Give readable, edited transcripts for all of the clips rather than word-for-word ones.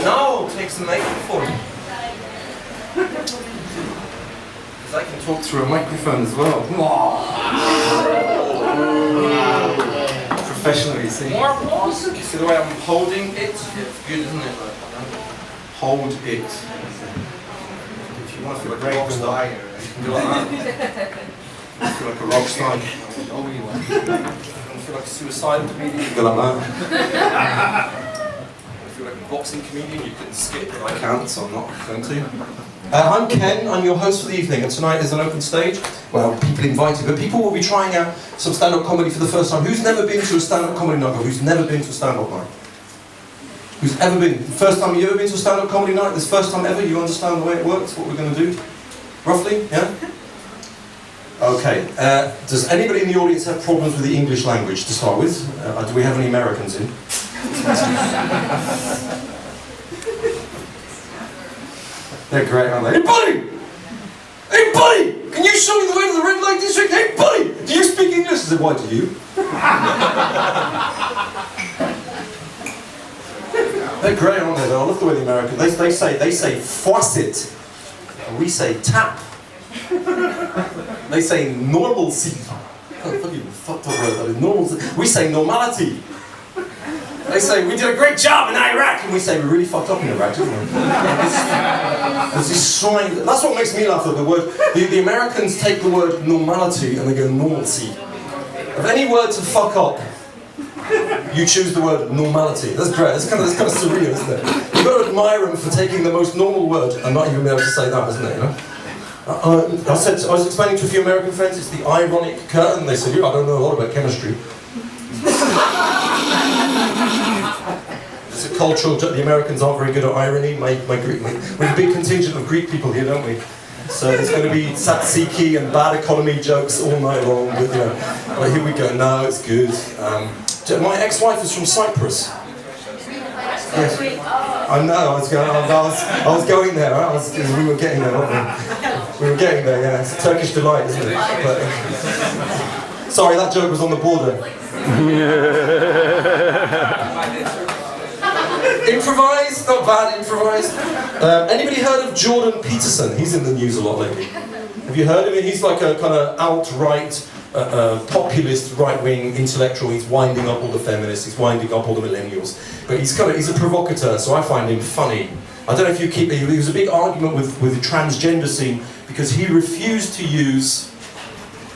No, take some microphone. Because I can talk through a microphone as well. Professional, you see. More applause. You see the way I'm holding it? It's good, isn't it? Hold it. If you want to feel like a rock star, you can do like that. I feel like a rock star. Oh, you want. I feel like a suicidal comedian, you can go like that. I feel like a boxing comedian, you can skip, but I can't, so I'm not going to. I'm Ken, I'm your host for the evening, and tonight is an open stage. Well, people invited, but people will be trying out some stand-up comedy for the first time. Who's never been to a stand-up comedy night? Who's never been to a stand-up night? Who's ever been? First time you ever been to a stand-up comedy night? This first time ever? You understand the way it works? What we're going to do? Roughly? Yeah? Okay. Does anybody in the audience have problems with the English language to start with? Do we have any Americans in? They're great, aren't they? Hey buddy! Hey buddy! Can you show me the way to the red light district? Hey buddy! Do you speak English? I said, why do you? They're great, aren't they? I love the way the Americans, they say faucet. And we say tap. They say normalcy. Fucking fucked up word that is. Normalcy. We say normality. They say, we did a great job in Iraq, and we say, we really fucked up in Iraq, didn't we? There's this swine, that's what makes me laugh, though, the Americans take the word normality and they go normalcy. If any word to fuck up, you choose the word normality. That's great, that's kind of surreal, isn't it? You've got to admire them for taking the most normal word and not even be able to say that, isn't it, you know? I was explaining to a few American friends, it's the ironic curtain. They said, I don't know a lot about chemistry. It's a cultural, the Americans aren't very good at irony. We have a big contingent of Greek people here, don't we? So there's going to be tzatziki and bad economy jokes all night long, but you know, well, here we go, no, it's good. My ex-wife is from Cyprus. Yes. I know, I was going there, we were getting there, weren't we? We were getting there, yeah, it's a Turkish delight, isn't it? But, sorry, that joke was on the border. Improvise, not bad, improvise. Anybody heard of Jordan Peterson? He's in the news a lot lately. Have you heard of him? He's like a kind of alt-right, populist, right-wing intellectual. He's winding up all the feminists, he's winding up all the millennials. But he's a provocateur, so I find him funny. I don't know if you keep, there was a big argument with the transgender scene because he refused to use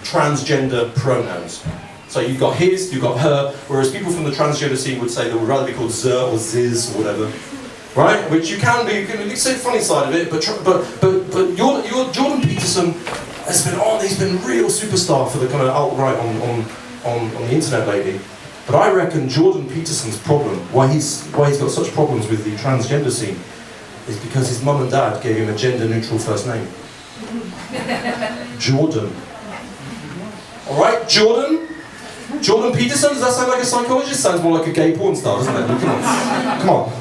transgender pronouns. So you've got his, you've got her, whereas people from the transgender scene would say they would rather be called zer or ziz or whatever, right? Which you can be, you can see the funny side of it, but your Jordan Peterson has been on, he's been a real superstar for the kind of alt-right on the internet lately. But I reckon Jordan Peterson's problem, why he's got such problems with the transgender scene, is because his mum and dad gave him a gender-neutral first name. Jordan. All right, Jordan? Jordan Peterson, does that sound like a psychologist? Sounds more like a gay porn star, doesn't it? Come on. Come on.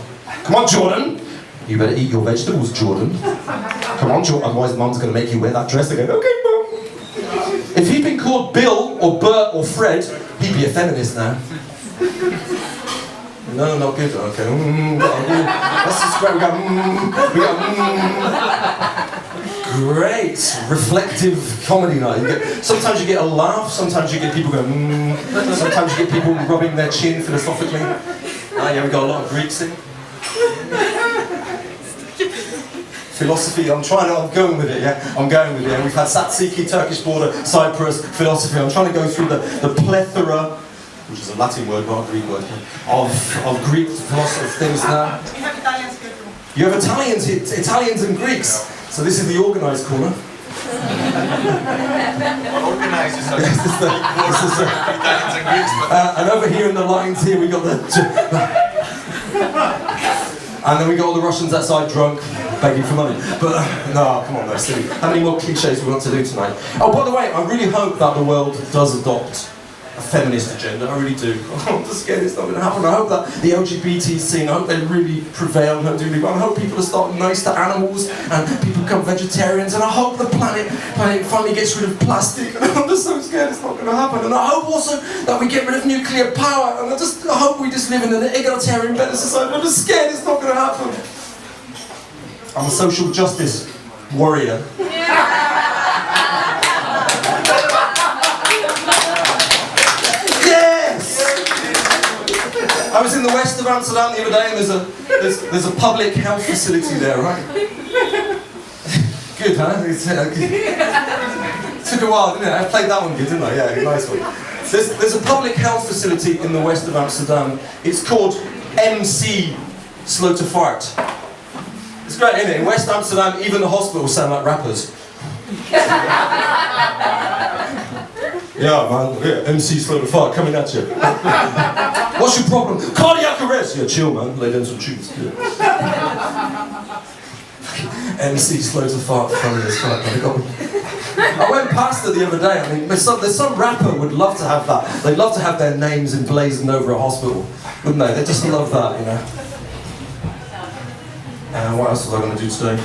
Come on, Jordan. You better eat your vegetables, Jordan. Come on, Jordan. Otherwise, Mum's going to make you wear that dress again. Okay, Mum. If he'd been called Bill or Bert or Fred, he'd be a feminist now. No, not good. Okay. Let's just we got great reflective comedy night. Sometimes you get a laugh, sometimes you get people going sometimes you get people rubbing their chin philosophically. Yeah, we got a lot of Greeks in. Philosophy, I'm going with it, yeah? I'm going with it. Yeah? We've had tzatziki, Turkish border, Cyprus, philosophy. I'm trying to go through the plethora, which is a Latin word, not a Greek word, of Greek philosophy things now. We have Italians here too. You have Italians and Greeks. So this is the organised corner. Organised is Italians and Greeks. And over here in the lines here we got and then we got all the Russians outside drunk, begging for money. But no, come on, that's silly. How many more cliches we want to do tonight? Oh, by the way, I really hope that the world does adopt a feminist agenda, I really do. I'm just scared it's not going to happen. I hope that the LGBT scene, I hope they really prevail and do really well. I hope people are starting nice to animals and people become vegetarians, and I hope the planet finally gets rid of plastic. And I'm just so scared it's not going to happen. And I hope also that we get rid of nuclear power, and I hope we just live in an egalitarian, better society. I'm just scared it's not going to happen. I'm a social justice warrior. Yes! I was in the west of Amsterdam the other day, and there's a public health facility there, right? Good, huh? It took a while, didn't it? I played that one good, didn't I? Yeah, nice one. There's a public health facility in the west of Amsterdam. It's called MC Slow to Fart. It's great, isn't it? In West Amsterdam, even the hospitals sound like rappers. Yeah, man, yeah, MC Slow to Fart coming at you. What's your problem? Cardiac arrest! Yeah, chill, man. Lay down some tunes. Yeah. MC Slow to Fart, funny as fuck. I went past it the other day. I mean, there's some rapper would love to have that. They'd love to have their names emblazoned over a hospital, wouldn't they? They just love that, you know. What else was I going to do today?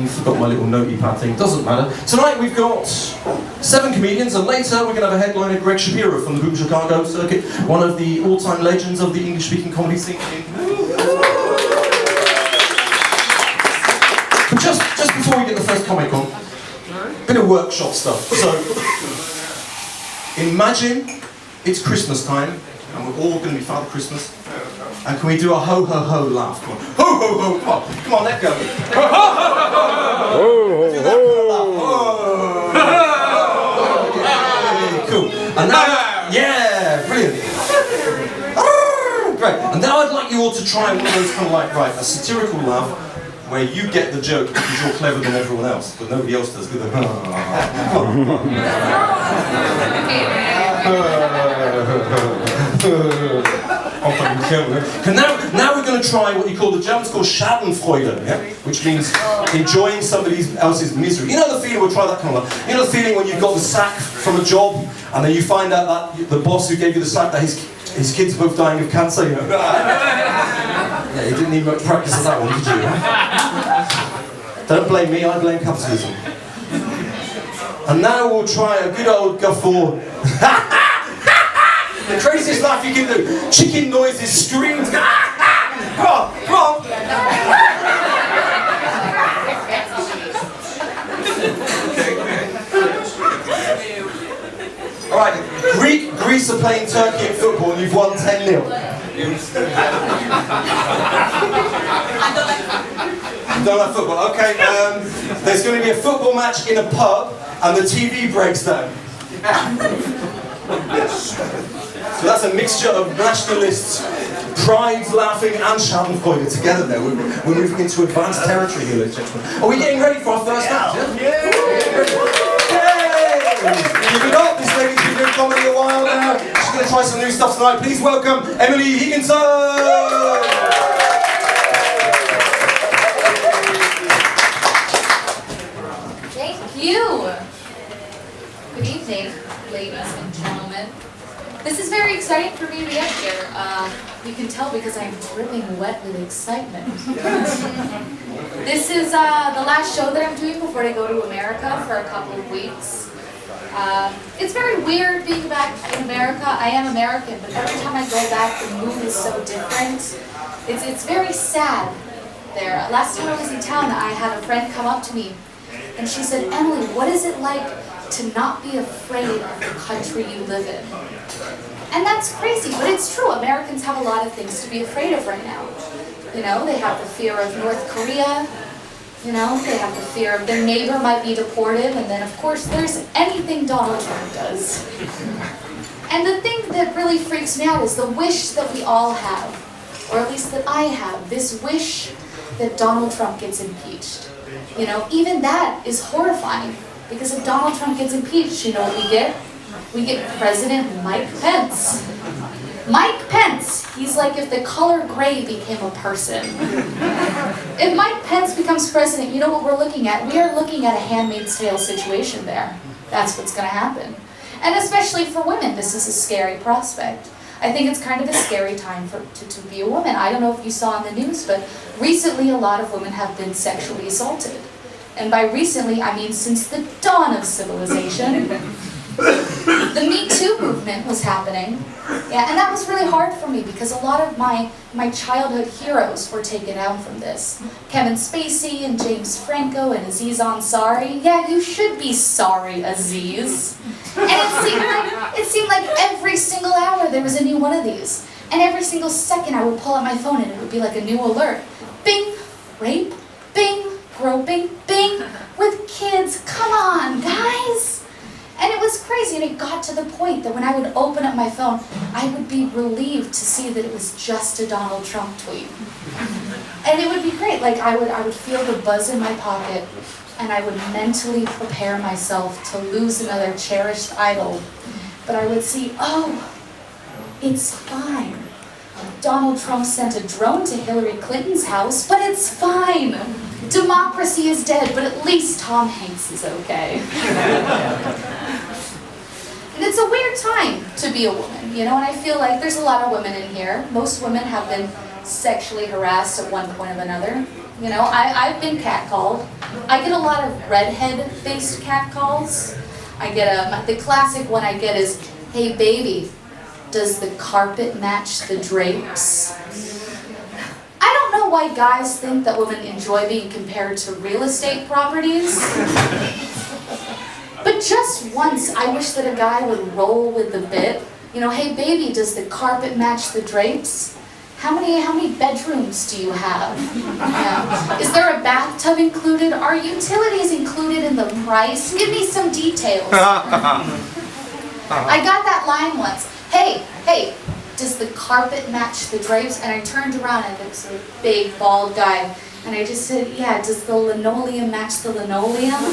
Forgot my little notey pad thing. Doesn't matter. Tonight we've got 7 comedians, and later we're going to have a headliner, Greg Shapiro from the Boom Chicago circuit, one of the all-time legends of the English-speaking comedy scene. But just before we get the first comic on, bit of workshop stuff. So, imagine it's Christmas time, and we're all going to be Father Christmas. And can we do a ho ho ho laugh? Come on. Ho ho ho, come on, let go. Ho ho ho ho. Do that kind of laugh. Yeah, cool. And now, yeah, brilliant. Great. And now I'd like you all to try one of those kind of like, right, a satirical laugh where you get the joke because you're clever than everyone else, but nobody else does. Come on. Now we're going to try what you call, the Germans call Schadenfreude, yeah? Which means enjoying somebody else's misery. You know the feeling, we'll try that kind of laugh. You know the feeling when you've got the sack from a job, and then you find out that the boss who gave you the sack, that his kids are both dying of cancer, you know? Yeah, you didn't need much practice on that one, did you? Don't blame me, I blame capitalism. And now we'll try a good old guffaw. The craziest laugh you can do. Chicken noises, screams. Come on, come on. Alright, Greece are playing Turkey at football and you've won 10-0. You don't like football? Okay, there's going to be a football match in a pub and the TV breaks down. So that's a mixture of nationalists, pride laughing and Schadenfreude together there. We're moving into advanced territory here, ladies and gentlemen. Are we getting ready for our first act? Yeah. Keep it up, this lady's been doing comedy a while now. She's going to try some new stuff tonight. Please welcome Emily Higginson! Thank you! Good evening, ladies and gentlemen. This is very exciting for me to be up here. You can tell because I'm dripping wet with excitement. This is the last show that I'm doing before I go to America for a couple of weeks. It's very weird being back in America. I am American, but every time I go back, the mood is so different. It's very sad there. Last time I was in town, I had a friend come up to me, and she said, "Emily, what is it like to not be afraid of the country you live in?" And that's crazy, but it's true. Americans have a lot of things to be afraid of right now. You know, they have the fear of North Korea. You know, they have the fear of their neighbor might be deported. And then, of course, there's anything Donald Trump does. And the thing that really freaks me out is the wish that we all have, or at least that I have, this wish that Donald Trump gets impeached. You know, even that is horrifying. Because if Donald Trump gets impeached, you know what we get? We get President Mike Pence. Mike Pence, he's like if the color gray became a person. If Mike Pence becomes president, you know what we're looking at? We are looking at a Handmaid's Tale situation there. That's what's going to happen. And especially for women, this is a scary prospect. I think it's kind of a scary time to be a woman. I don't know if you saw in the news, but recently a lot of women have been sexually assaulted. And by recently, I mean since the dawn of civilization. The Me Too movement was happening. Yeah, and that was really hard for me because a lot of my childhood heroes were taken out from this. Kevin Spacey and James Franco and Aziz Ansari. Yeah, you should be sorry, Aziz. And it seemed like every single hour there was a new one of these. And every single second I would pull out my phone and it would be like a new alert. Bing, rape, bing, groping, bing, with kids. Come on, guys. And it was crazy, and it got to the point that when I would open up my phone, I would be relieved to see that it was just a Donald Trump tweet. And it would be great. Like I would feel the buzz in my pocket, and I would mentally prepare myself to lose another cherished idol. But I would see, oh, it's fine. Donald Trump sent a drone to Hillary Clinton's house, but it's fine. Democracy is dead, but at least Tom Hanks is okay. And it's a weird time to be a woman, you know, and I feel like there's a lot of women in here. Most women have been sexually harassed at one point or another. You know, I've been catcalled. I get a lot of redhead-based catcalls. I get the classic one I get is, "Hey baby, does the carpet match the drapes?" I don't know why guys think that women enjoy being compared to real estate properties. But just once, I wish that a guy would roll with the bit. You know, "Hey baby, does the carpet match the drapes? How many bedrooms do you have? Yeah. Is there a bathtub included? Are utilities included in the price? Give me some details." I got that line once. Hey, does the carpet match the drapes? And I turned around and it was a big, bald guy. And I just said, "Yeah, does the linoleum match the linoleum?"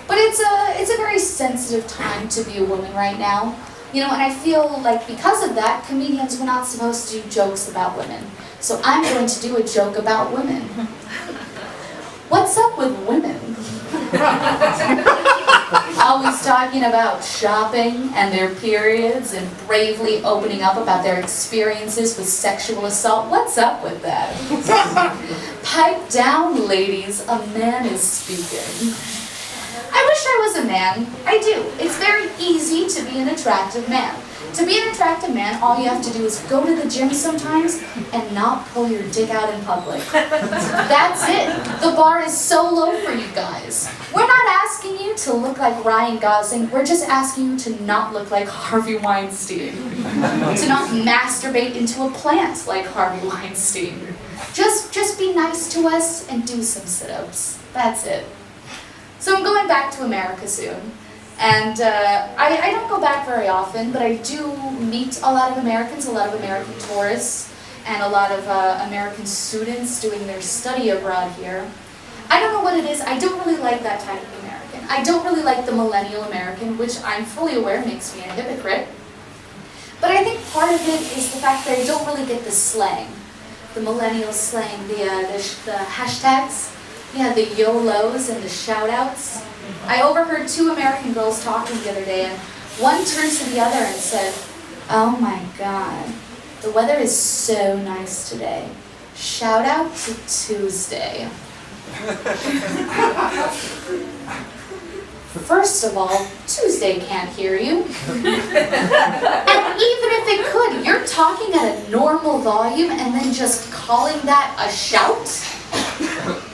But it's a very sensitive time to be a woman right now. You know, and I feel like because of that, comedians were not supposed to do jokes about women. So I'm going to do a joke about women. What's up with women? Always talking about shopping and their periods and bravely opening up about their experiences with sexual assault. What's up with that? Pipe down, ladies. A man is speaking. I wish I was a man. I do. It's very easy to be an attractive man. To be an attractive man, all you have to do is go to the gym sometimes and not pull your dick out in public. That's it. The bar is so low for you guys. We're not asking you to look like Ryan Gosling. We're just asking you to not look like Harvey Weinstein. To not masturbate into a plant like Harvey Weinstein. Just be nice to us and do some sit-ups. That's it. So I'm going back to America soon. And I don't go back very often, but I do meet a lot of Americans, a lot of American tourists, and a lot of American students doing their study abroad here. I don't know what it is. I don't really like that type of American. I don't really like the millennial American, which I'm fully aware makes me a hypocrite. But I think part of it is the fact that I don't really get the slang, the millennial slang, the hashtags. Yeah, the YOLOs and the shout-outs. I overheard two American girls talking the other day, and one turned to the other and said, "Oh my God, the weather is so nice today. Shout out to Tuesday." First of all, Tuesday can't hear you. And even if it could, you're talking at a normal volume and then just calling that a shout?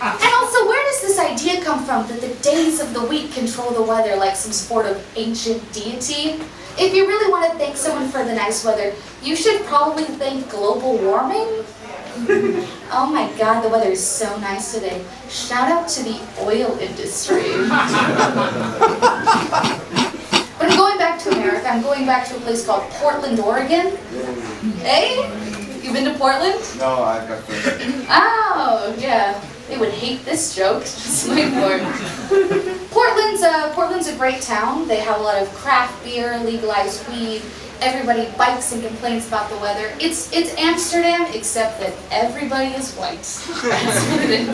And also, where does this idea come from that the days of the week control the weather like some sort of ancient deity? If you really want to thank someone for the nice weather, you should probably thank global warming. Oh my God, the weather is so nice today. Shout out to the oil industry. But I'm going back to America. I'm going back to a place called Portland, Oregon. Hey? You been to Portland? No, I've got friends. Oh, yeah. They would hate this joke. Just wait for it. Portland's a great town. They have a lot of craft beer, legalized weed, everybody bikes and complains about the weather. It's Amsterdam, except that everybody is white. That's what it is.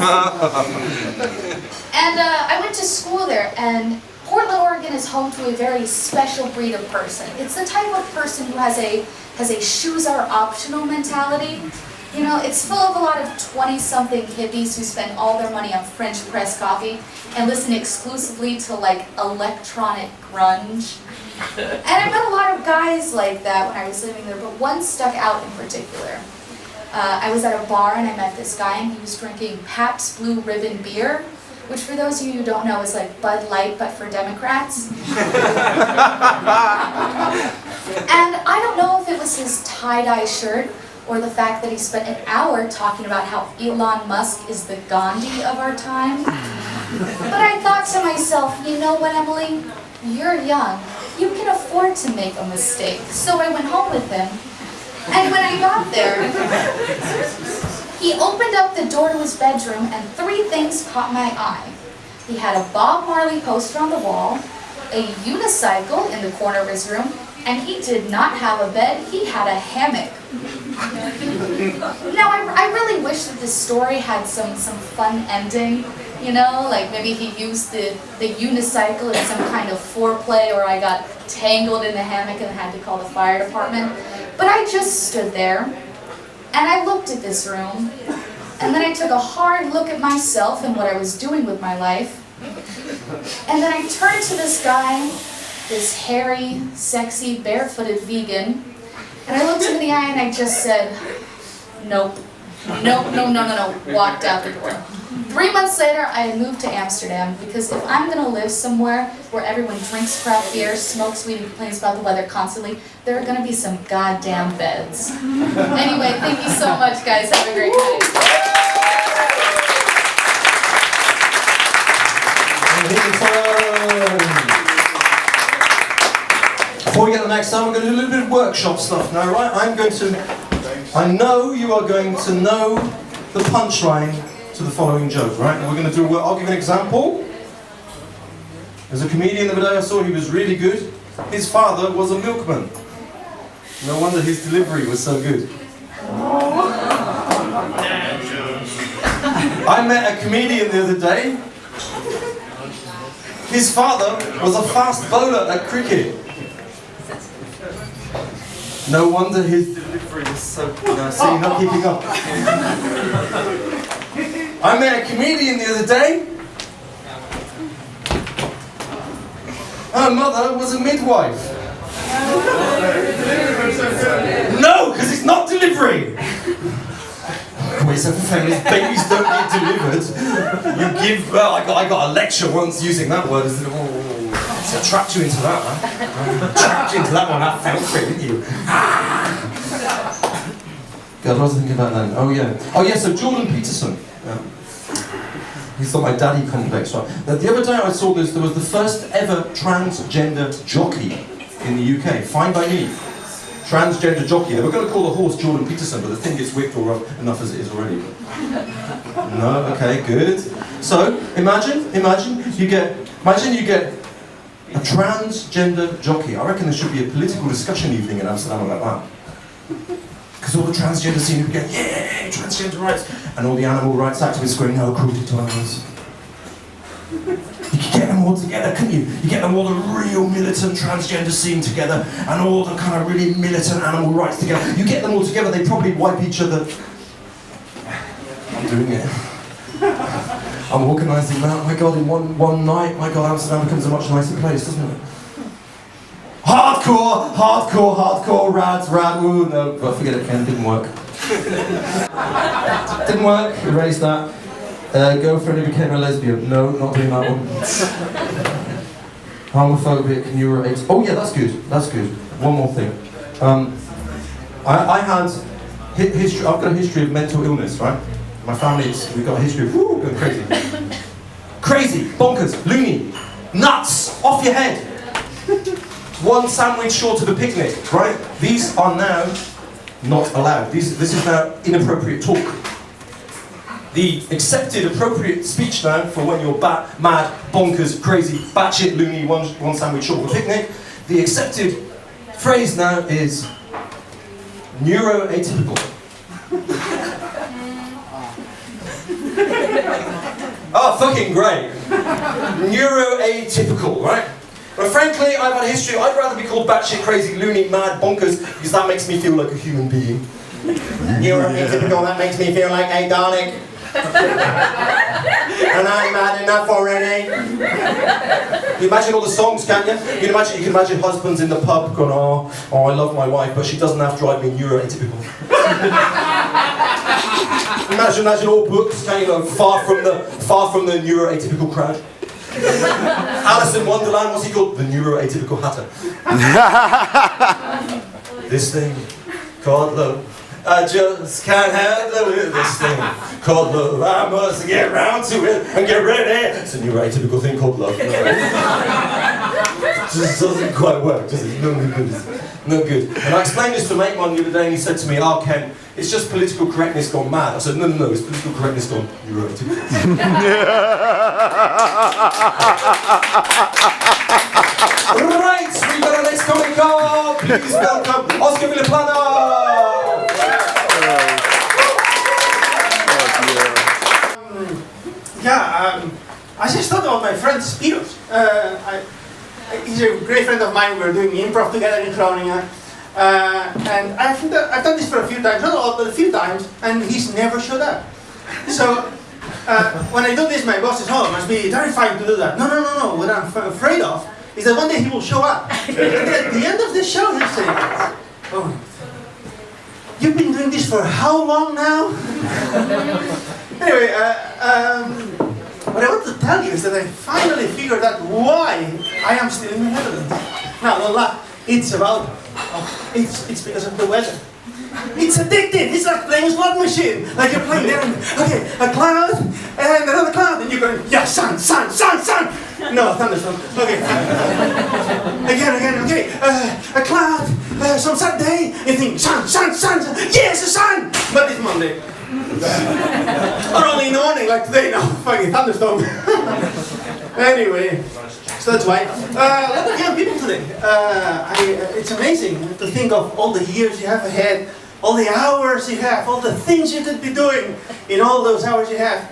And I went to school there, and Portland, Oregon is home to a very special breed of person. It's the type of person who has a shoes are optional mentality. You know, it's full of a lot of 20-something hippies who spend all their money on French press coffee and listen exclusively to like electronic grunge. And I met a lot of guys like that when I was living there, but one stuck out in particular. I was at a bar and I met this guy, and he was drinking Pabst Blue Ribbon beer, which for those of you who don't know is like Bud Light but for Democrats. And I don't know if it was his tie-dye shirt or the fact that he spent an hour talking about how Elon Musk is the Gandhi of our time. But I thought to myself, you know what, Emily? You're young. You can afford to make a mistake. So I went home with him. And when I got there, he opened up the door to his bedroom and 3 things caught my eye. He had a Bob Marley poster on the wall, a unicycle in the corner of his room, and he did not have a bed, he had a hammock. Now, I really wish that this story had some fun ending, you know, like maybe he used the unicycle in some kind of foreplay, or I got tangled in the hammock and had to call the fire department. But I just stood there, and I looked at this room, and then I took a hard look at myself and what I was doing with my life. And then I turned to this guy, this hairy, sexy, barefooted vegan, and I looked him in the eye and I just said, nope, nope, no, no, no, no, walked out the door. 3 months later, I had moved to Amsterdam, because if I'm going to live somewhere where everyone drinks craft beer, smokes weed, and complains about the weather constantly, there are going to be some goddamn beds. Anyway, thank you so much, guys. Have a great night. Before we get to the next time, we're going to do a little bit of workshop stuff now, right? I know you are going to know the punchline to the following joke, right? And we're going to do I'll give you an example. There's a comedian the other day I saw, he was really good. His father was a milkman. No wonder his delivery was so good. I met a comedian the other day. His father was a fast bowler at cricket. No wonder his delivery was so good. See, you're not keeping up. I met a comedian the other day. Her mother was a midwife. No, because it's not delivery. Oh, it's a famous babies don't get delivered. You give. Well, I got a lecture once using that word. So I trapped you into that, huh? Trapped you into that one. That felt free, didn't you? God, what was I thinking about then? Oh yeah. So Jordan Peterson. He's got my daddy complex, right? Now, the other day I saw there was the first ever transgender jockey in the UK, fine by me. Transgender jockey. They were going to call the horse Jordan Peterson, but the thing gets whipped or enough as it is already. No, okay, good. So imagine you get a transgender jockey. I reckon there should be a political discussion evening in Amsterdam about that. Because all the transgender scene would go, yeah, transgender rights, and all the animal rights activists going, no cruelty to animals. You could get them all together, couldn't you? You get them all, the real militant transgender scene together, and all the kind of really militant animal rights together. You get them all together, they probably wipe each other. I'm doing it. I'm organising that. My God, in one night, my God, Amsterdam becomes a much nicer place, doesn't it? Hardcore, rad, ooh, no, but forget it, Ken, didn't work. Didn't work, erase that. Girlfriend who became a lesbian, no, not doing that one. Homophobic, neuro-AIDS, oh yeah, that's good. One more thing. I had history, I've got a history of mental illness, right? My family's, we've got a history of, going crazy. Crazy, bonkers, loony, nuts, off your head. One sandwich short of a picnic, right? These are now not allowed. This is now inappropriate talk. The accepted appropriate speech now for when you're mad, bonkers, crazy, batshit loony, one sandwich short of a picnic. The accepted phrase now is neuroatypical. Oh, fucking great. Neuroatypical, right? But frankly, I've had a history. I'd rather be called batshit crazy, loony, mad, bonkers, because that makes me feel like a human being. Neuroatypical, that makes me feel like a Dalek. And I'm mad enough already. You imagine all the songs, can't you? You can imagine husbands in the pub going, oh, I love my wife, but she doesn't have to drive me neuroatypical. Imagine all books, can't you know, far from the neuroatypical crowd. Alice in Wonderland, what's he called? The neuroatypical hatter. This thing called love, I just can't handle it. This thing called love, I must get round to it and get ready. It's a neuroatypical thing called love. Just doesn't quite work, does it? No good. No good. And I explained this to a mate one the other day, and he said to me, "Oh, Ken, it's just political correctness gone mad." I said, "No, it's political correctness gone neuroatypical." Right, we've got our next comic card. Please welcome Oscar Villaplana. I just thought about my friend Spiros. He's a great friend of mine. We're doing improv together in Groningen. And I've done this for a few times, not a lot, but a few times, and he's never showed up. So when I do this, my boss says, "Oh, it must be terrifying to do that." No. What I'm afraid of is that one day he will show up. And at the end of the show, he'll say, "Oh, you've been doing this for how long now?" Anyway, what I want to tell you is that I finally figured out why I am still in the Netherlands. Now, don't laugh. It's because of the weather. It's addictive. It's like playing a slot machine. Like you're playing there, and, okay, a cloud, and another cloud, and you're going, yeah, sun. No, thunderstorm. Okay. Again, okay. A cloud, some Saturday, you think, sun. Yes, the sun! But it's Monday. Or only in the morning, like today, no, fucking thunderstorm. Anyway, so that's why. A lot of young people today. It's amazing to think of all the years you have ahead, all the hours you have, all the things you could be doing in all those hours you have.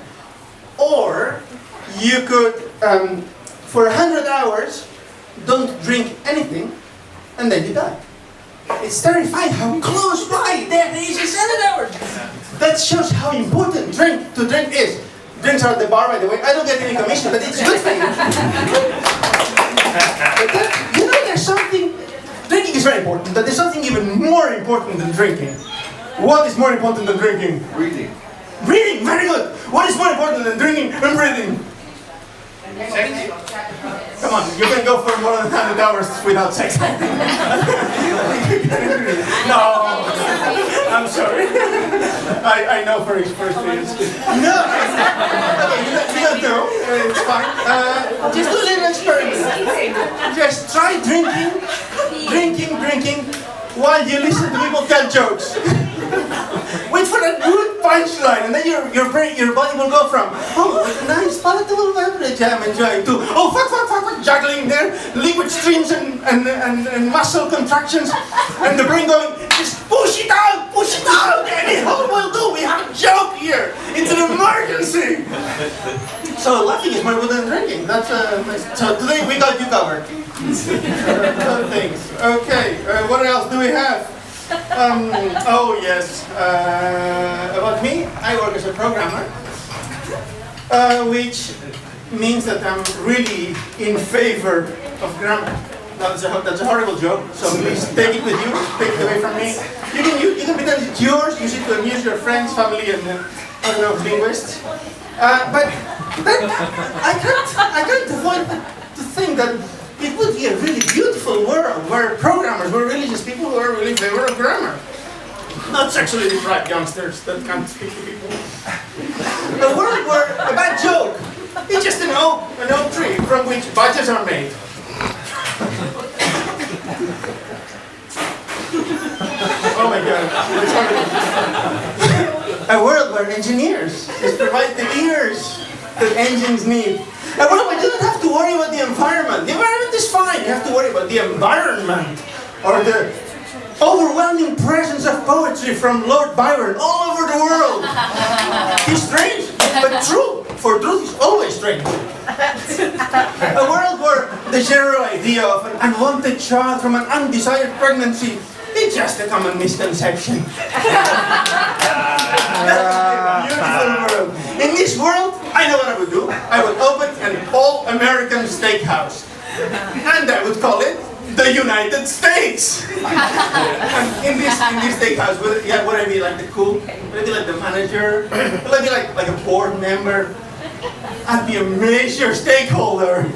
Or you could, for 100 hours, don't drink anything, and then you die. It's terrifying how close by there is 100 hours. That shows how important to drink is. Drinks are at the bar, by the way. I don't get any commission, but it's good for you. But you know, there's something. Drinking is very important, but there's something even more important than drinking. What is more important than drinking? Reading. Reading, very good. What is more important than drinking and breathing? Sex? Come on, you can go for more than 100 hours without sex. No, I'm sorry. I know for experience. No, okay, you don't know. It's fine. Just do a little experiment. Just try drinking while you listen to people tell jokes. Wait for a good punchline, and then your body will go from, oh, nice, palatable beverage I'm enjoying, to, oh, fuck, juggling there, liquid streams and muscle contractions, and the brain going, just push it out, any hole will do, we have a joke here, it's an emergency. So laughing is more important than drinking, that's so today we got you covered. Other things. Okay, what else do we have? Oh yes, about me, I work as a programmer, which means that I'm really in favor of grammar. That's a horrible joke, so please take it with you, take it away from me. You can pretend it's yours, use it to amuse your friends, family, and I don't know, linguists. But then I can't avoid to think that it would be a really beautiful world where programmers were really just people who are really in favor of grammar. Not sexually deprived youngsters that can't speak to people. A world where a bad joke is just an oak tree from which badges are made. Oh my god. A world where engineers just provide the ears that engines need. A world where you don't have to worry about the environment. The environment is fine. You have to worry about the environment or the overwhelming presence of poetry from Lord Byron all over the world. It's strange, but true. For truth is always strange. A world where the general idea of an unwanted child from an undesired pregnancy is just a common misconception. Beautiful world. In this world, I know what I would do. I would open an all-American steakhouse. And I would call it the United States. And in this steakhouse, would I be like the cook? Would I be like the manager? Would I be like a board member? I'd be a major stakeholder.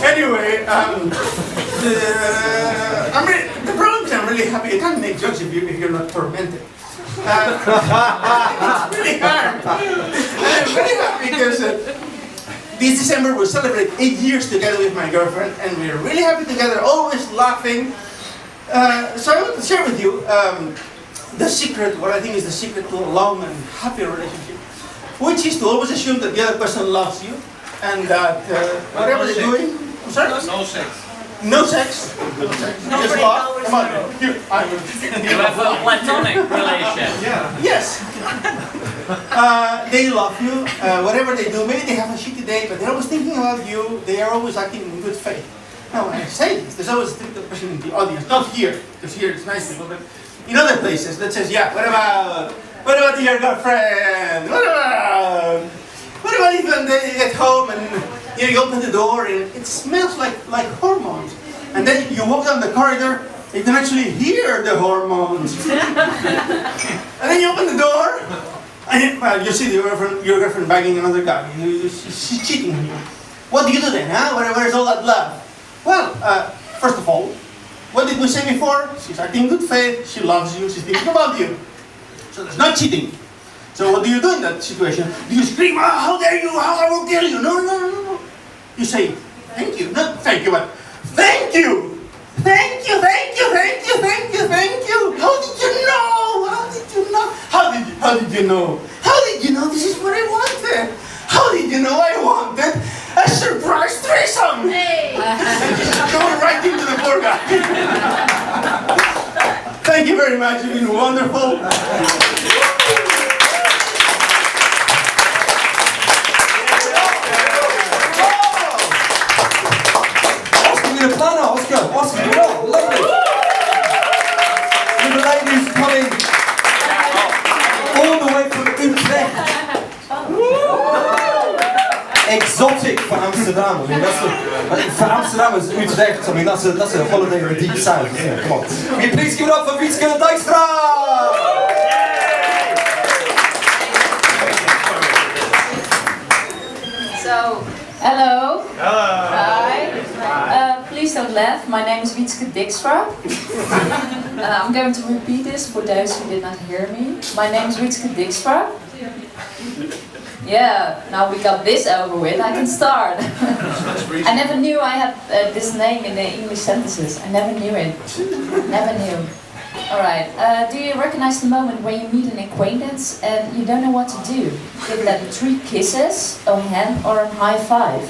Anyway, the problem is I'm really happy. You can't make jokes if you're not tormented. It's really hard. I'm really happy because this December we'll celebrate 8 years together with my girlfriend, and we're really happy together, always laughing. So I want to share with you the secret, what I think is the secret to a long and happy relationship, which is to always assume that the other person loves you, and that whatever they're doing, I'm sorry? No sex. No sex. No sex. Just love. Come on, here. You have a platonic relation. Yeah. Yes. They love you, whatever they do. Maybe they have a shitty day, but they're always thinking about you. They are always acting in good faith. Now, when I say this, there's always a typical person in the audience. Not here, because here it's nice people, but in other places that says, yeah, what about your girlfriend? What about if they get home and you open the door and it smells like hormones? And then you walk down the corridor, you can actually hear the hormones. And then you open the door, and you see your girlfriend bagging another guy. She's cheating on you. What do you do then, huh? Where's all that love? Well, first of all, what did we say before? She's acting in good faith, she loves you, she's thinking about you. So there's not cheating. So what do you do in that situation? Do you scream, oh, how dare you, how I will kill you? No. You say, thank you. Not thank you, but thank you. Thank you. How did you know? How did you know? This is what I wanted? How did you know I wanted a surprise threesome? Hey. Go right into the poor guy. Thank you very much. You've been wonderful. Oscar, lovely. With the ladies coming all the way from Utrecht. Exotic for Amsterdam. I mean, for Amsterdam is Utrecht. I mean, that's a holiday in the deep south. Yeah, come on. Will you please give it up for Wietske Dijkstra? So, hello. Hi. Please don't laugh. My name is Wietske Dijkstra. I'm going to repeat this for those who did not hear me. My name is Wietske Dijkstra. Yeah, now we got this over with, I can start. I never knew I had this name in the English sentences. I never knew it. Never knew. Alright, do you recognize the moment when you meet an acquaintance and you don't know what to do? Give them 3 kisses, a hand or a high five.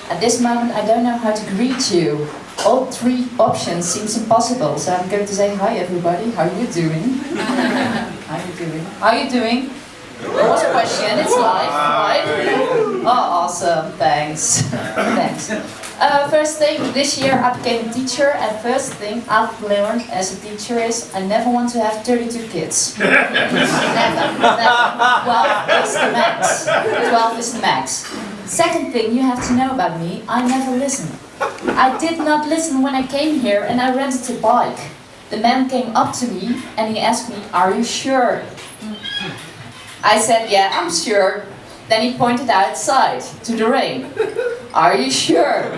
At this moment I don't know how to greet you. All 3 options seems impossible, so I'm going to say hi everybody, how are you doing? How are you doing? How are you doing? There was a question, it's live, right? Oh, awesome, thanks. Thanks. First thing, this year I became a teacher, and first thing I've learned as a teacher is I never want to have 32 kids. Never. 12 is the max. 12 is the max. Second thing you have to know about me, I never listen. I did not listen when I came here and I rented a bike. The man came up to me and he asked me, are you sure? I said, yeah, I'm sure. Then he pointed outside, to the rain. Are you sure?